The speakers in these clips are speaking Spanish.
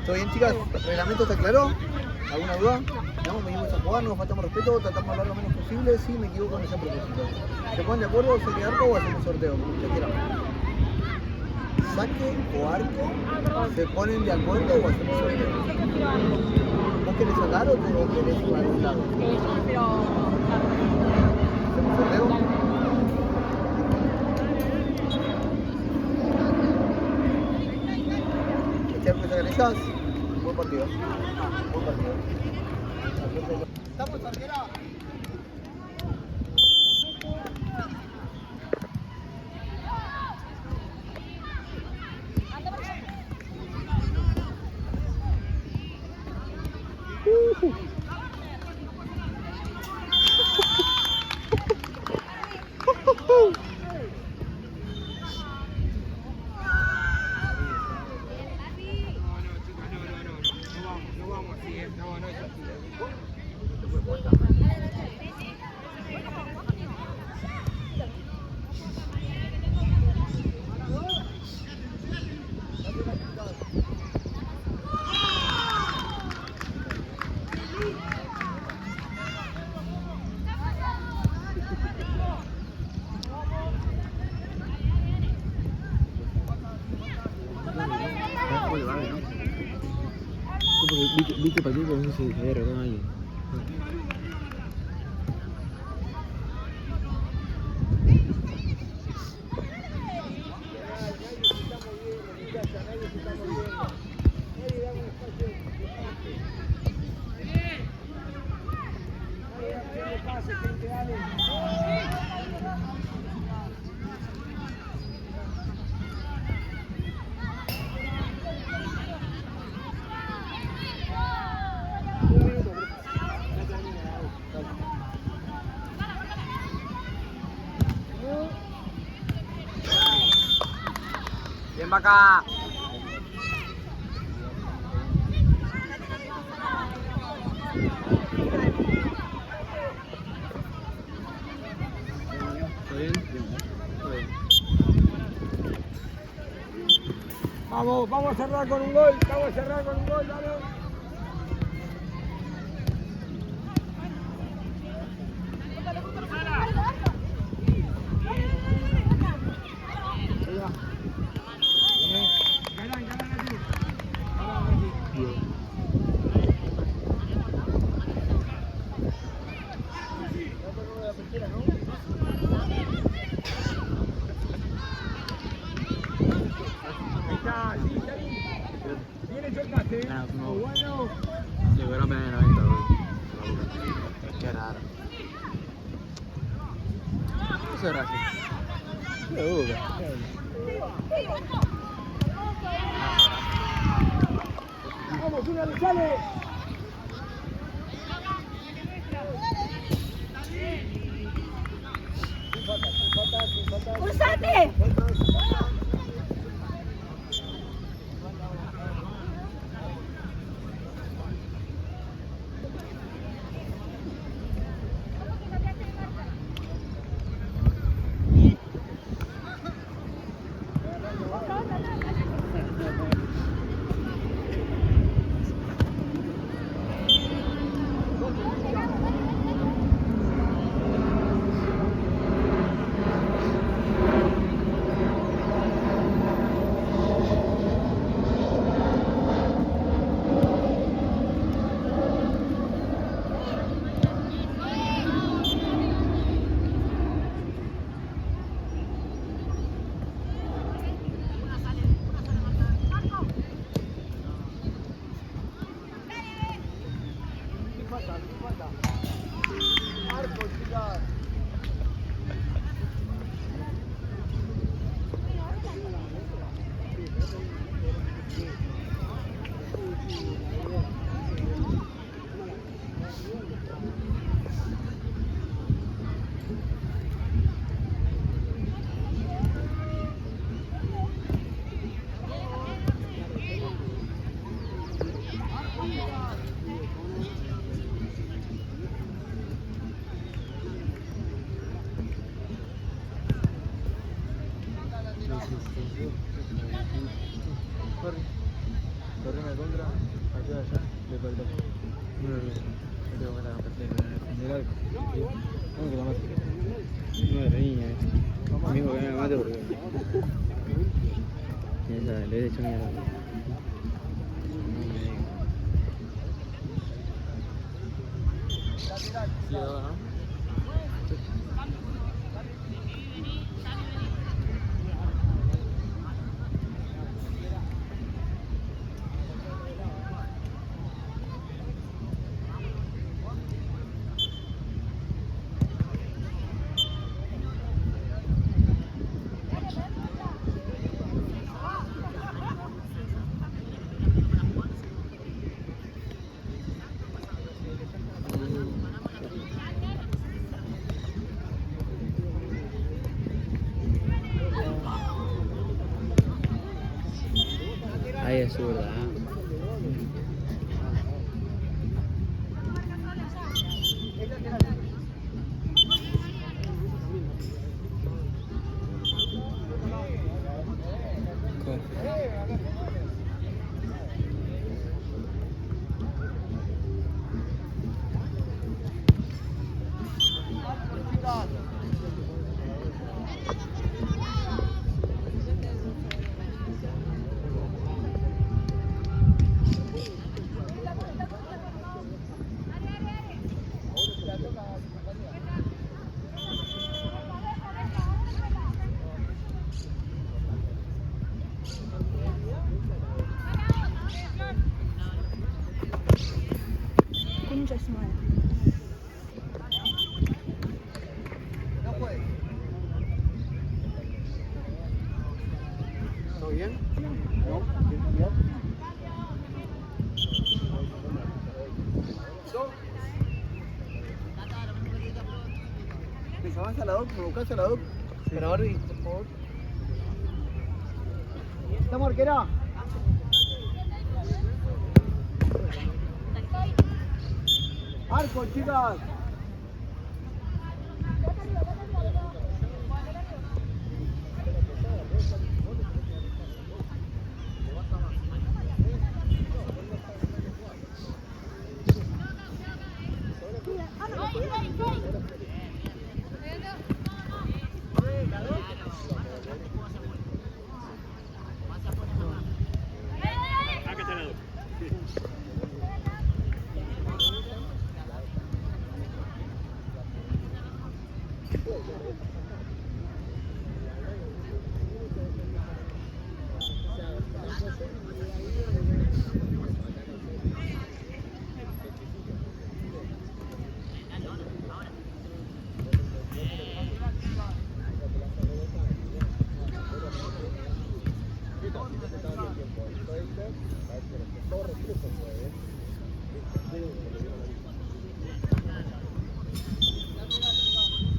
¿Todo bien, chicas? ¿El reglamento está claro? ¿Alguna duda? No, venimos a jugar, nos faltamos respeto, tratamos de hablar lo menos posible. Sí, me equivoco en ese propósito. ¿Se ponen de acuerdo? ¿Se queda arco o hacemos un sorteo? Como ustedes quieran. ¿Saque o arco? ¿Se ponen de acuerdo o hacemos un sorteo? ¿Vos querés sacar o te querés jugar a un lado? Yo prefiero ¿Hacemos un sorteo? ¿Este arco sacan ellas? Buen partido. Buen partido. ¿Estamos, arquera? Vi que partido no sé si se había arreglado alguien. Bien, Vaca. ¿Está bien? Está bien. Vamos a cerrar con un gol. Vamos a cerrar con un gol, dale. No. Llegó la media de la venta, güey. Qué raro. Eso era así. Vamos, una de sale. ¡Usate! ¿Cómo que la mate? No era niña, me dijo que no la mate porque... Esa, le he hecho mierda. Sí, ¿no? Ahí es zurda, Concha su madre. No puede. ¿Todo bien? No. ¿Bien? ¿Me llamás a la doc? ¿Me buscás a la doc? Pero Barbie, por favor. ¿Estamos arquera? Arco, chicas.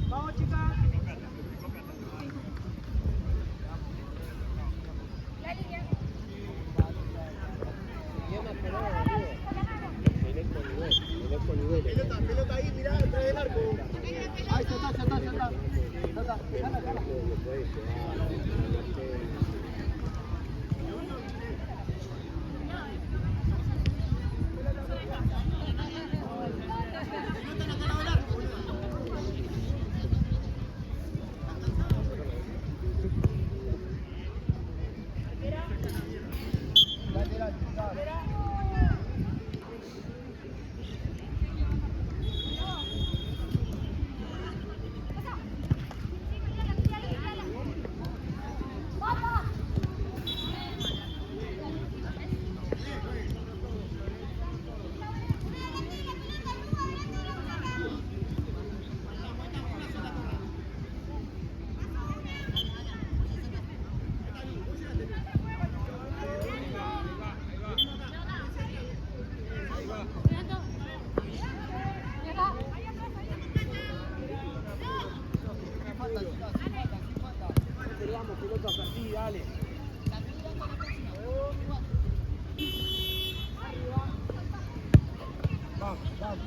Vamos, chicas. Pelota ahí, mirá, detrás del arco. Ahí está.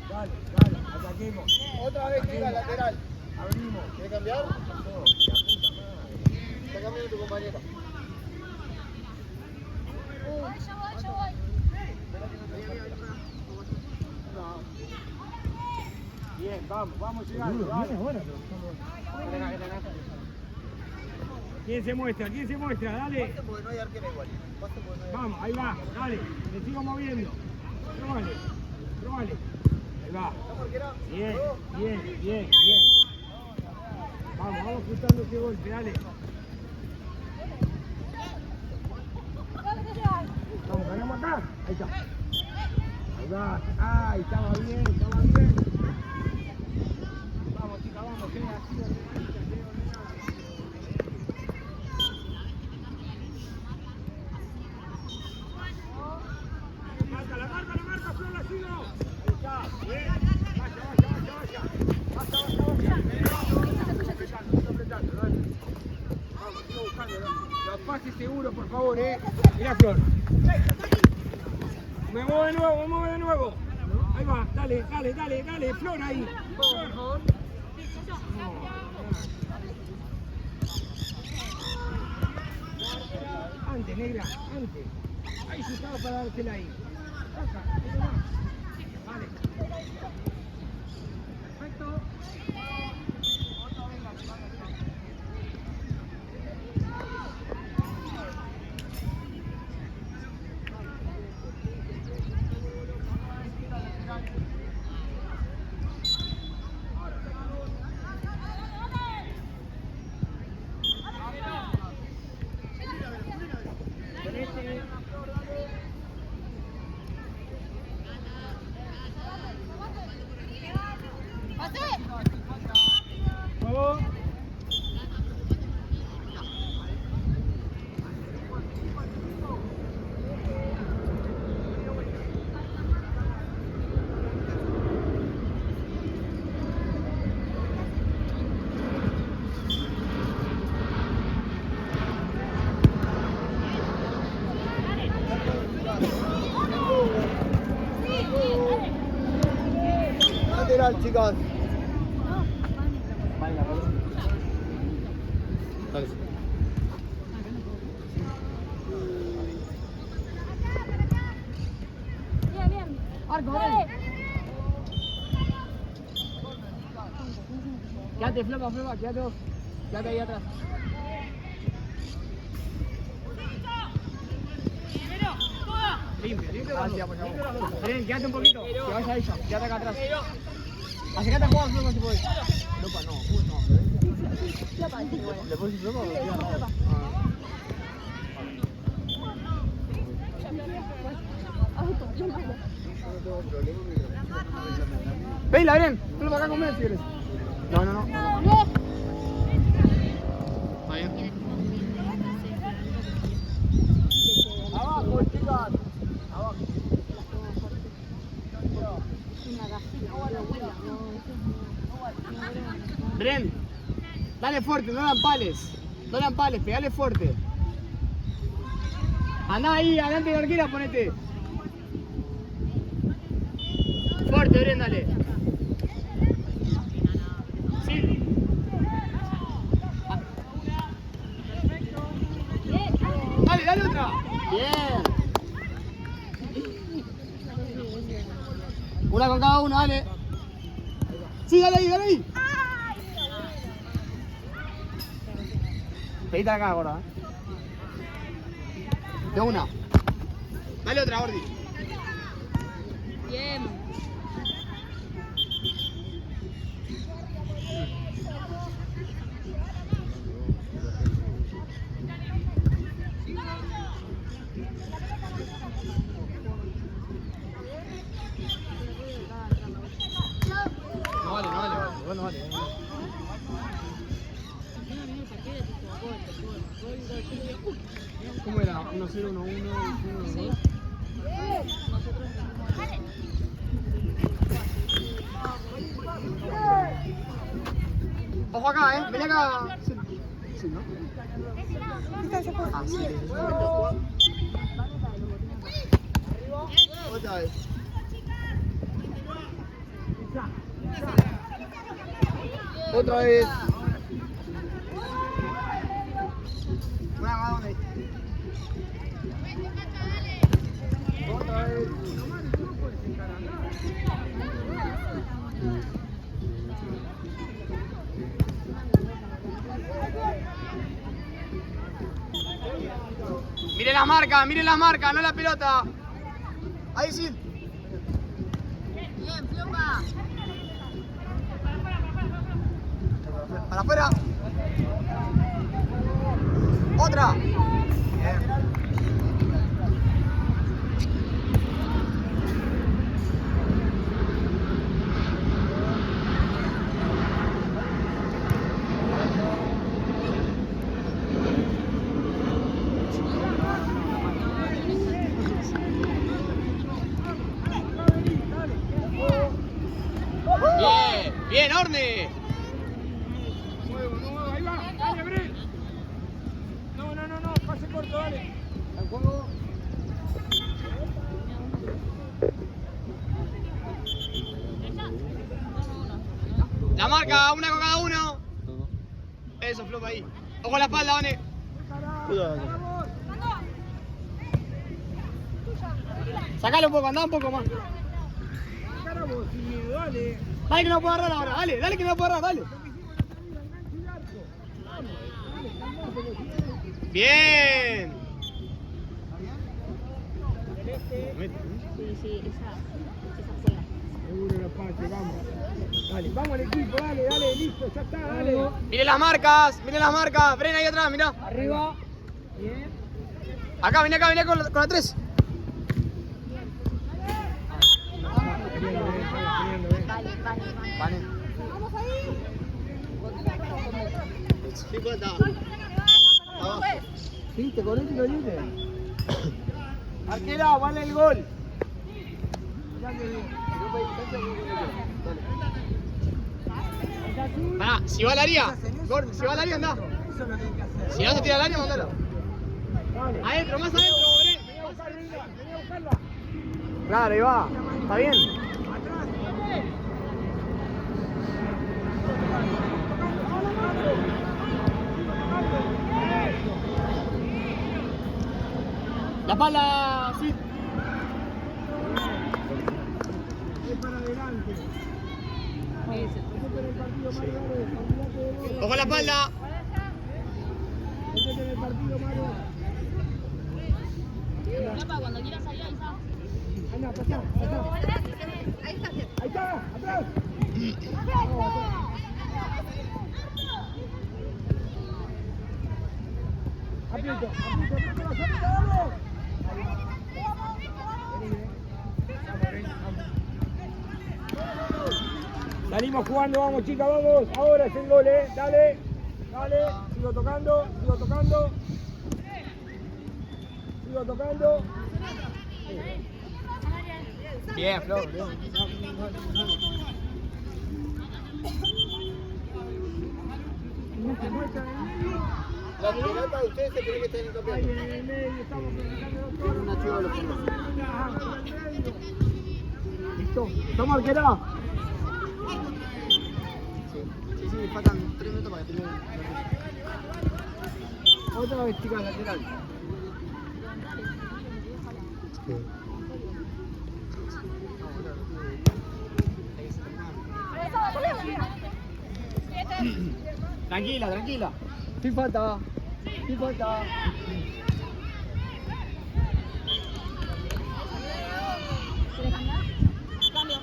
Dale, ataquemos. Otra vez llega lateral. Abrimos. ¿Quieres cambiar? Está cambiando tu compañero. Yo voy. Bien, Vamos llegando. Dale. ¿Quién se muestra? Dale. Pase porque no hay arquero igual. Pase porque no hay Vamos, ahí va, dale. Me sigo moviendo. Probale. Ahí va. Bien. Vamos ajustando ese golpe, dale. Vamos, ganamos acá. Ahí está. Ahí va. Ay, estaba bien. Vamos, chica, vamos. Que así ordenadita, La marca, Flor, la sigo. Ahí está, bien. Vaya. Apretando, dale. Vamos, sigo buscando. Los pases seguros, por favor, Mirá, Flor. Me muevo de nuevo. Ahí va, dale, Flor ahí. Por favor. Antes, negra, antes. Ahí se estaba para dártela ahí. Vale. Perfecto. lateral, chicas. Dale. Bien. Arco, dale. Quédate, flopa, quédate vos. Quédate ahí atrás. Limpio. Ven, quédate un poquito. Que vaya ella. Quédate acá atrás. Acércate a jugar, flopa, si podés. Flopa no, no. ¿Le pones flopa o no? Venla, ven. Flopa acá conmigo si quieres. No. Está bien. Abajo, chicas. Abajo. Bren, dale fuerte, no dan pales, pegale fuerte. Andá ahí, adelante de la arquera, ponete. Fuerte, Bren, dale. Sí. Dale otra. Bien. Una con cada uno, dale. Sí, dale ahí. Pedite acá, gorda. De una. Dale otra, Gordi. Bien. No vale. Bueno, vale. ¿Cómo era? 1-0, 1-1, 1-2. Ojo acá, vení acá. Sí, ¿no? Ah, sí. Otra vez. Otra vez. Una más, ¿dónde? Otra vez. miren las marcas, no la pelota. Ahí sí. Bien, Flopa. Para afuera. Otra. Bien, bien, Orne. Ahí va, dale, Abril. No, pase corto, dale. Al juego. La marca, una con cada uno. Eso, Flopa ahí. Ojo a la espalda, Vane. Sacalo un poco, andá un poco más. Caramba, sin miedo, dale. Dale que no puedo agarrar ahora, dale que no puedo agarrar, dale. Bien. Sí, esa fuera. Seguro la pase, vamos. Dale, vamos al equipo, dale, listo, ya está, dale. Miren las marcas. Frena ahí atrás, mirá. Arriba. Bien. Acá, vení con la 3. Vale. Vamos ahí. Sí, cuenta. Sí, te corres y lo libre. Arquera, vale el gol. Pará, si va al área, si va al área, andá. Si no se tira al área, mandalo. Adentro, más adentro, Vení a buscarla. Claro, ahí va. ¿Está bien? La pala, sí. Es para adelante. Métete en el partido, Mario, dale. Olvídate de vos. Ojo a la espalda. Métete en el partido, Mario. Flopa, cuando quieras salir, avisa. Anda, pasá. Ahí está, atrás. Aprieta, dale. Salimos jugando, vamos chicas, vamos. Ahora es el gol, dale. Sigo tocando. Bien, Flor. La pelota de ustedes se cree que está en el Ahí campeonato. en el medio, estamos practicando Una chiva de los todo. puntos. Listo, toma arquera. Sí, faltan 3 minutos para que termine. Otra vez, chicas, lateral. Tranquila. Sí falta. ¿Quieres cambiar? Cambio.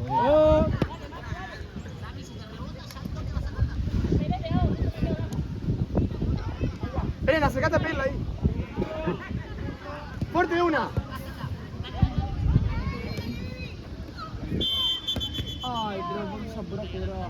Oh. Ven, acercate a pedirla ahí. Fuerte de una. Ay, pero vamos a por aquí, bro.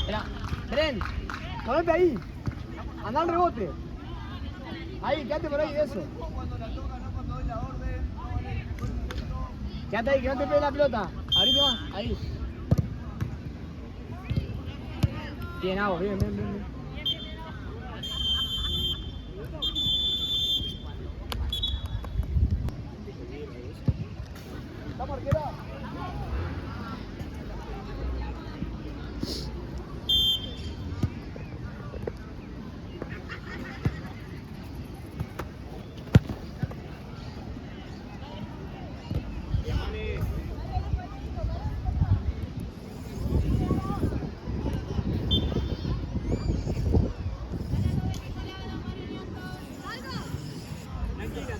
Espera, Bren, ponete ahí. Anda al rebote. Ahí, quédate por ahí de eso. Cuando la toca, no cuando doy la orden. Quédate ahí, que no te pegue la pelota. Abrite más, ahí. Bien, Agos, bien. Vamos, arquero.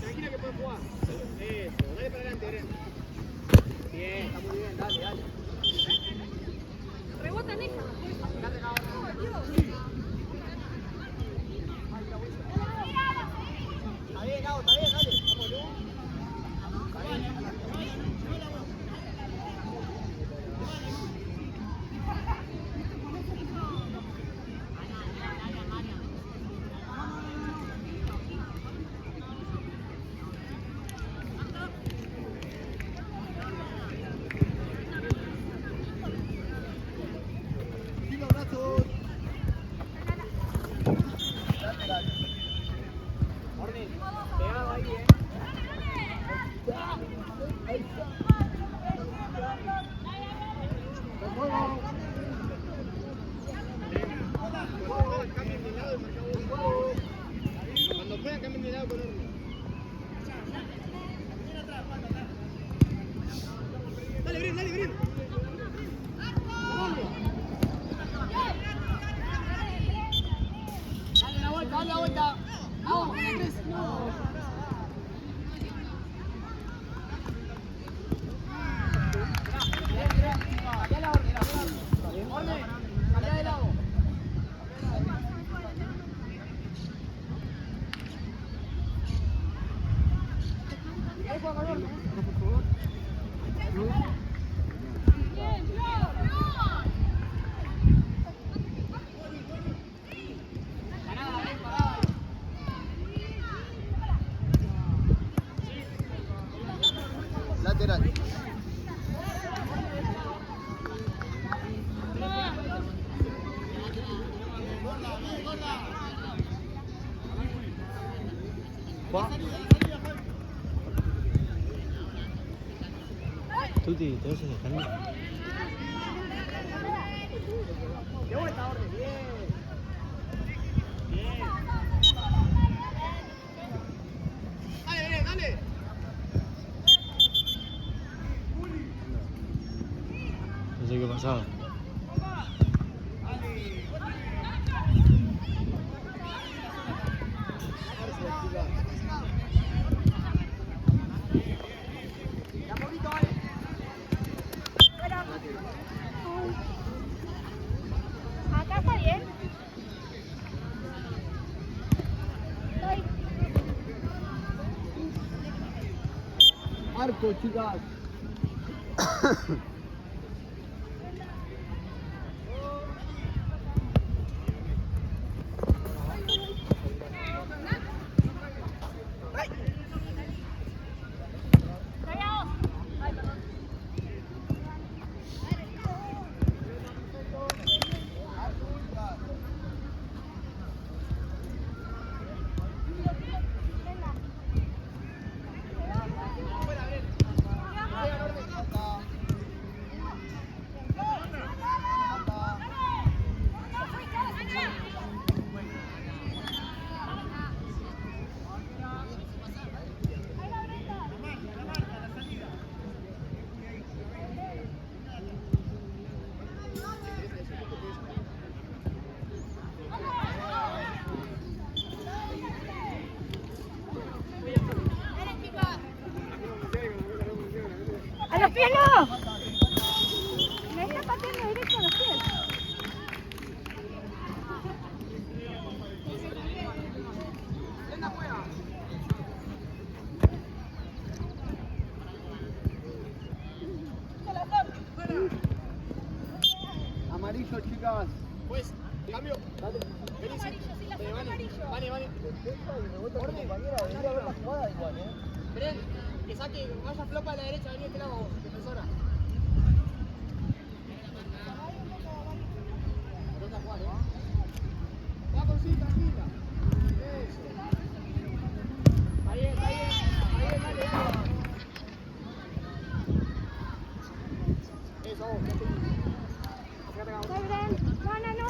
Tranquila que puedes jugar. Eso, dale para adelante, Eren. Bien, está muy bien, dale. Rebota en ella. Está bien, Gabo, está bien, dale. Tiro, brazos. Orden, pegado ahí, Cambien de lado y marcamos. Cuando puedan, cambien de lado con orden. Dale, Brin, dale, Brin. Dale la vuelta. Vamos, Andrés. Orden, cambia de lado. Lateral. Va. Tuti, te vas a dejar. De vuelta, orden. Bien. Bien. Dale, Bren, dale. No sé qué pasaba. Acá está bien. Arco, chicas. ¡A los pies no! Me está pateando directo a los pies. Amarillo, chicas. Pues, cambio. Dale. Vení, sí. Vale. defensa y rebota tu compañera. Debería haber la jugada igual, Bren, que saque, vaya flopa a la derecha, vení este lado, defensora. Pelota a jugar, Va con sí, tranquila. Eso. Está bien, dale. Eso, vamos, quédate acá. Soy Bren. Gánalo.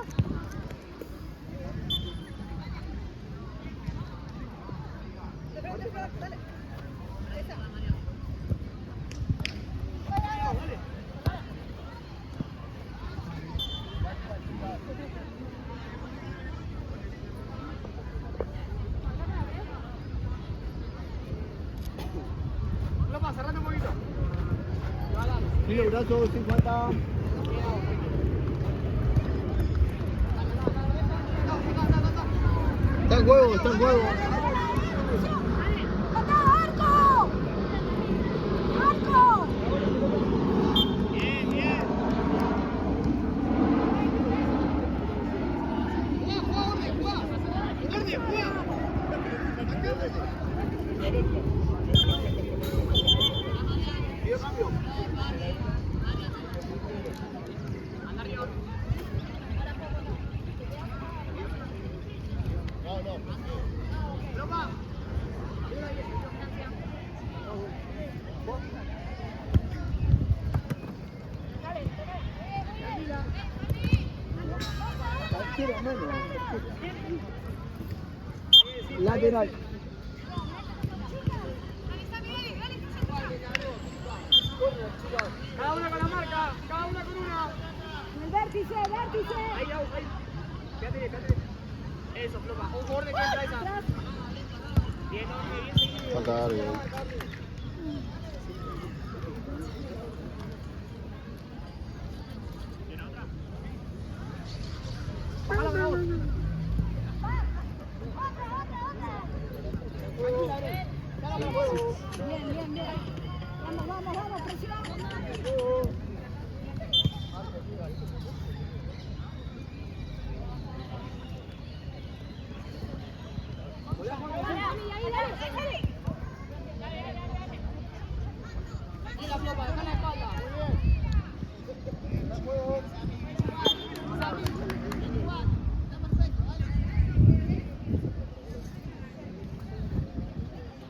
Flopa, cerrate un poquito. Sí, los brazos, 50. Está en juego, está en juego. ¡Arco! ¡Arco! Cualquiera menos. Lateral. Cada una con la marca, cada una con una. El vértice. Ahí. Quédate. Eso, flopa. Un borde que entra esa. Atrás. Bien seguido. Falta algo. Bájala, bravo. Bien. Vamos, presión. Dale. Y la flopa, deja la espalda.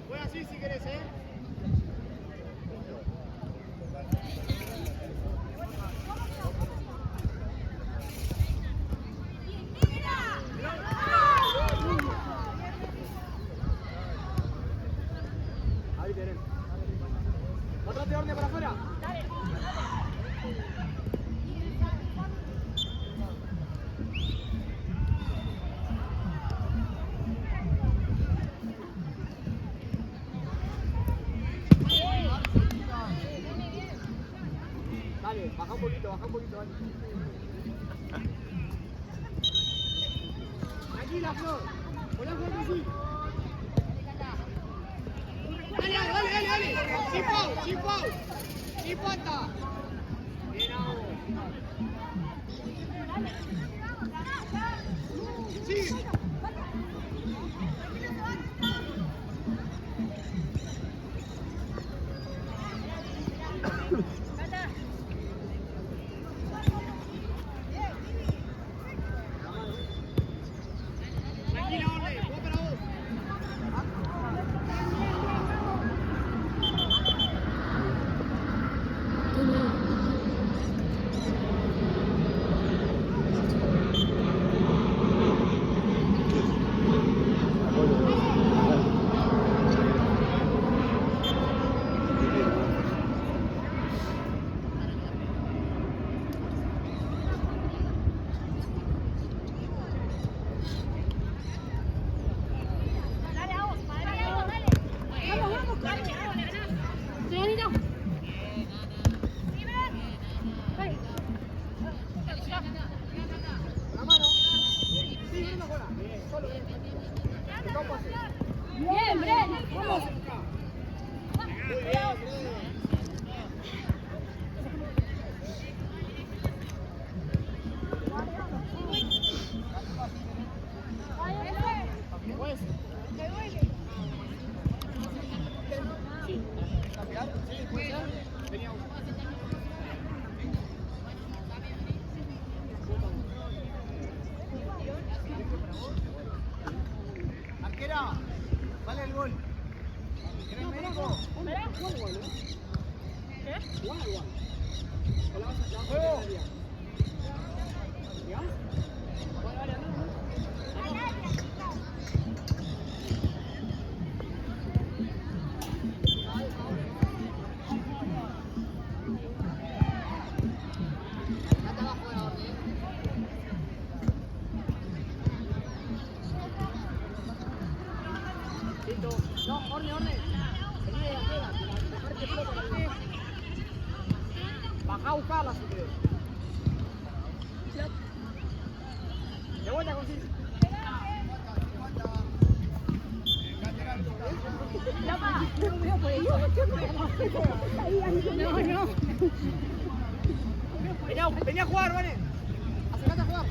Voy así si querés, Ahí tenés. Otra te orden para afuera. Dale, baja un poquito, dale. Tranquila, Flor. Poné fuerte así. Dale. Sin foul. Sin falta. Bien, vamos. Sí. Tranquila, Orle. Vos para vos. La mano. Sí, viendo afuera. Solo. Bien, Bren. Vamos. Muy bien, Pues, Arquera. Vale el gol. ¿Querés médico? ¿Qué? ¡Juego! No, orden. Vení de delantera, dejarte flojo. Bajá a buscarla si querés. De vuelta con Silvio. No. Vení a jugar, ¿vale? Acercate a jugar.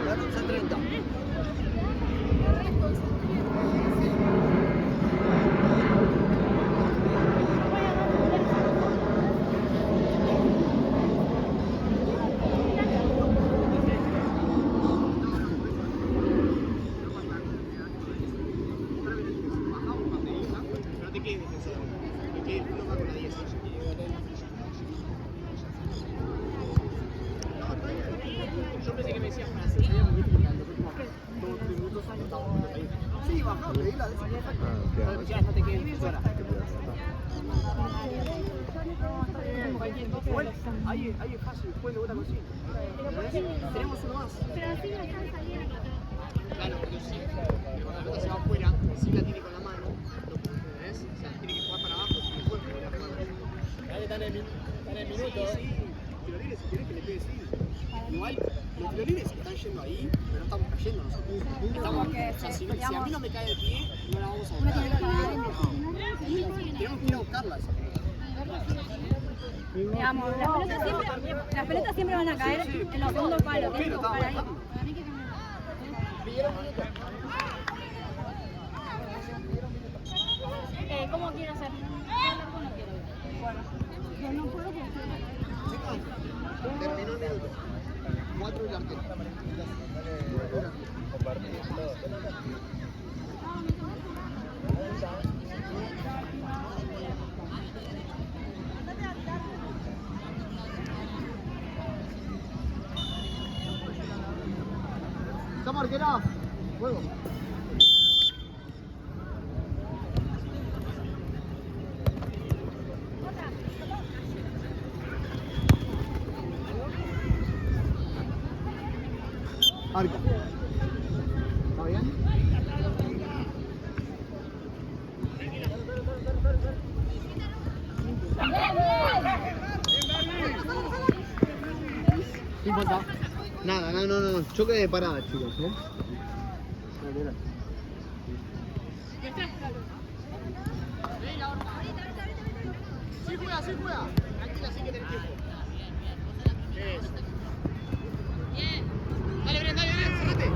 Dan 11:30. No te quedes defensor. Te quedes floja con la 10. Yo pensé que me decías para hacer salida con Víctor en los últimos 2 minutos años estábamos ahí. Sí, bajá, pedila. Ya, no te quedes defensora. Igual, ahí es fácil, después de vuelta con 5. Tenemos uno más. Pero así no están saliendo. Claro, pero sí. Pero cuando la pelota se va afuera, sí la tiene con la mano. ¿Ves? O sea, tiene que jugar para abajo, tiene que jugar con la mano. Dale, está en el minuto. Sí, tirolines, si querés que le pegue, sí. Igual, los tirolines están yendo ahí, pero no estamos cayendo nosotros. Estamos, o sea, si a mí no me cae de pie, no la vamos a buscar. Tenemos que ir a buscarla esa pelota. Digamos, las pelotas siempre van a caer en los segundos palos. Tienen que buscar ahí. ¿Cómo quiero hacer? Bueno, yo no puedo porque... Terminó el minuto. 4 y arquero. Estamos arquera. Juego. Arca. ¿Está bien? ¿Qué importa? Nada, no. Choque de parada, chicos, ¿eh? Sí juega. Tranquila, sí que tenés tiempo. Eso. Bien. Dale, Bren, cerrate.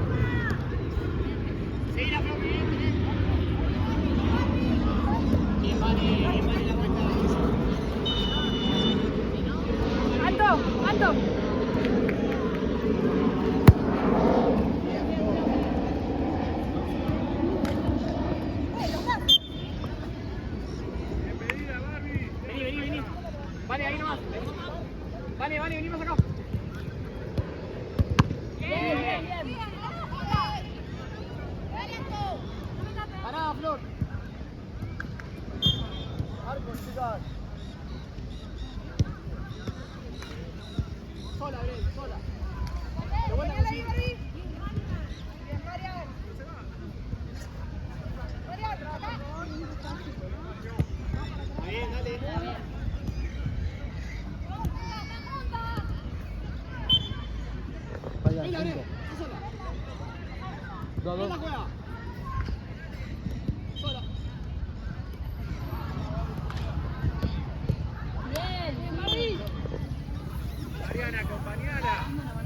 Seguí la flor, bien. Bien, vale la vuelta. ¡Alto! Vení. Vale, ahí nomás. Vale, vení más acá. Bien. Pará, Flor. Arco, chicas. Mira, Bre, está sola. ¿Quién la juega? Sola. Mariana, acompañala.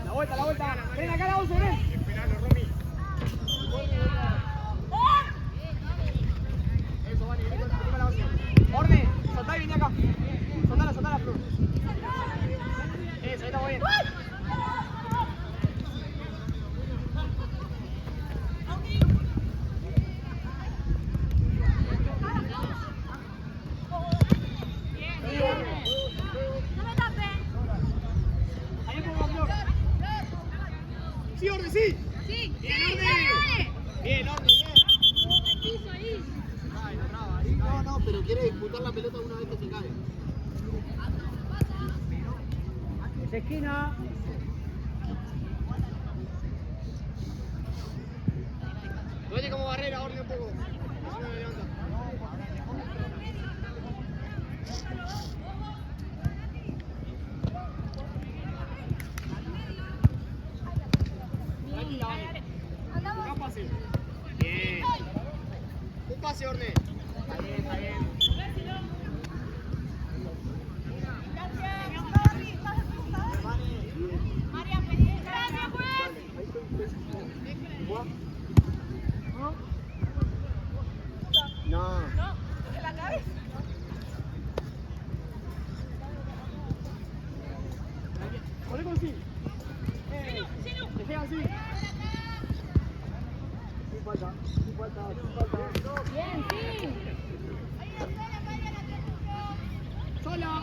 La vuelta. Ven acá la 11, ven. Esperalo, Romy. Eso, Vani, vení con la 11. Orne, soltá y vení acá. Soltala, Flor. Eso, ahí está muy bien. Ahí pongo a Flor. Sí, Orne, sí. Bien, Orne. Bien, Orne, bien. Ay, no traba, ahí cae. No, pero quiere disputar la pelota una vez que se cae. Es esquina. Duele como barrera, Orne, un poco. Así no me levanta. Tranquila, Vani. Acá pase. Bien. Un pase, Orne. Está bien. No. Poné con sí. Dejé así. Sí falta. Bien, sí. Sola.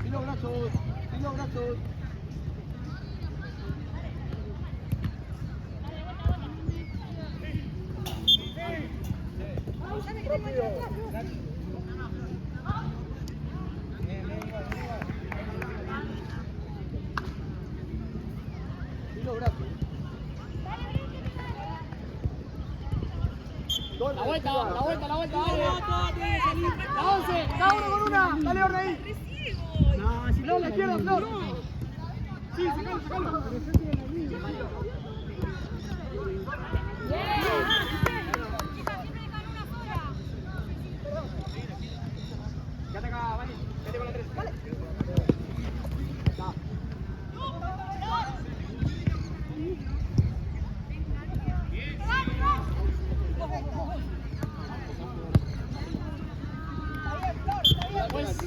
Y los brazos. Y los brazos. La vuelta, dale. La 11, cada uno con una. Dale, Orne ahí. Flor, la izquierda, Flor. Sí, sacalo. Quédate acá, Vani. Quédate con la 3. Vale. Pues,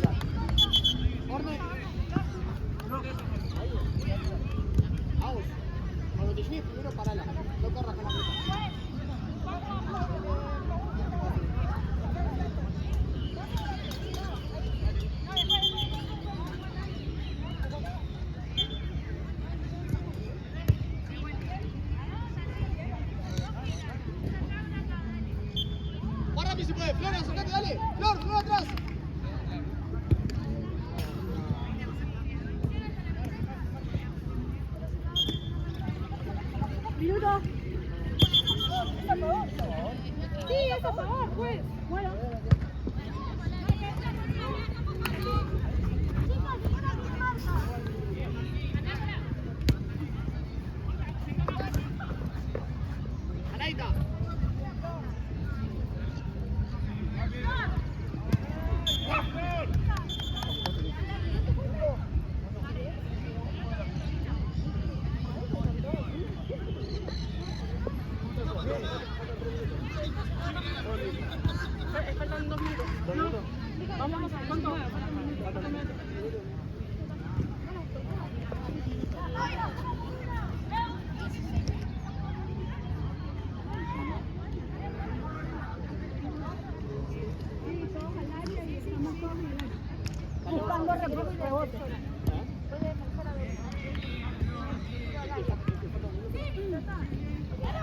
Orne. Vamos. Cuando te llegues primero, parala. No corras con la pelota. Más rápido si puede. Flor, acercate, dale. Flor atrás. Minuto. Sí, es a favor, pues. Bueno. Anaita. Faltan 2 minutos. Vamos a ¿cuánto? Buscando rebote.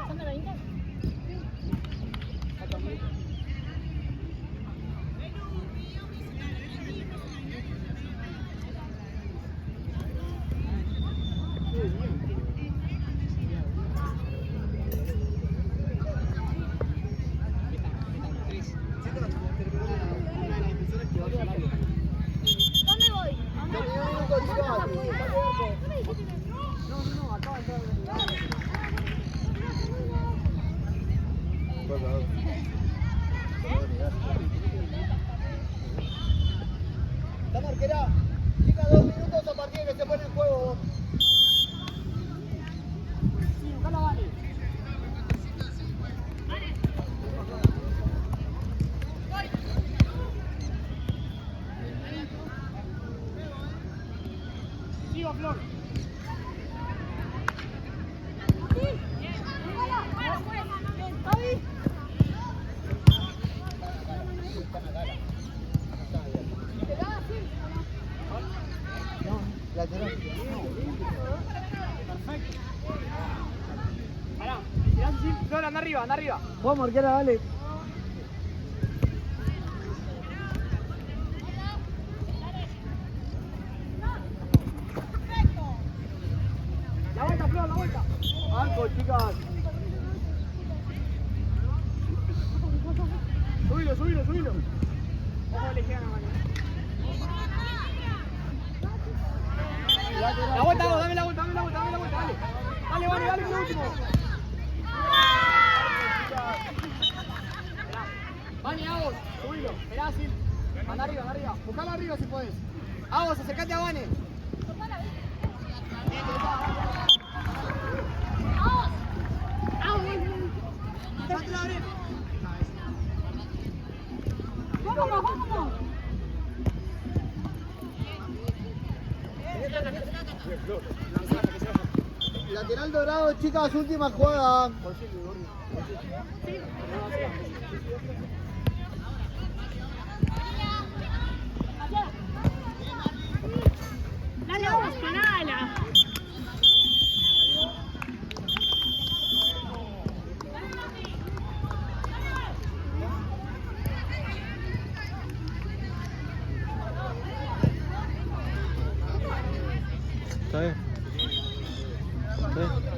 ¿Son de 20? ¿Dónde voy? No, acaba de entrar. Estamos arquera. Chicas, 2 minutos a partir de que se pone en juego. Sí, buscala, vale. Sigo, Flor. Lateral. Perfecto. Pará, mirá, sí, Flor, anda arriba, anda arriba. Vamos, arquera, dale. La vuelta, Flor, la vuelta. Arco, chicas. Subilo, subilo, subilo. Ojo de legiana, mano. La vuelta, vos, dame la vuelta, dame la vuelta, dame la vuelta, dale. Dale, vale, dale, que último. Vani, Agos, subilo. Esperá, Sil. Anda arriba, anda arriba. Buscalo arriba si podés. Agos, acercate a Vane. Lateral dorado, chicas, última jugada. Dale, vamos, panala. Está bien. Está bien.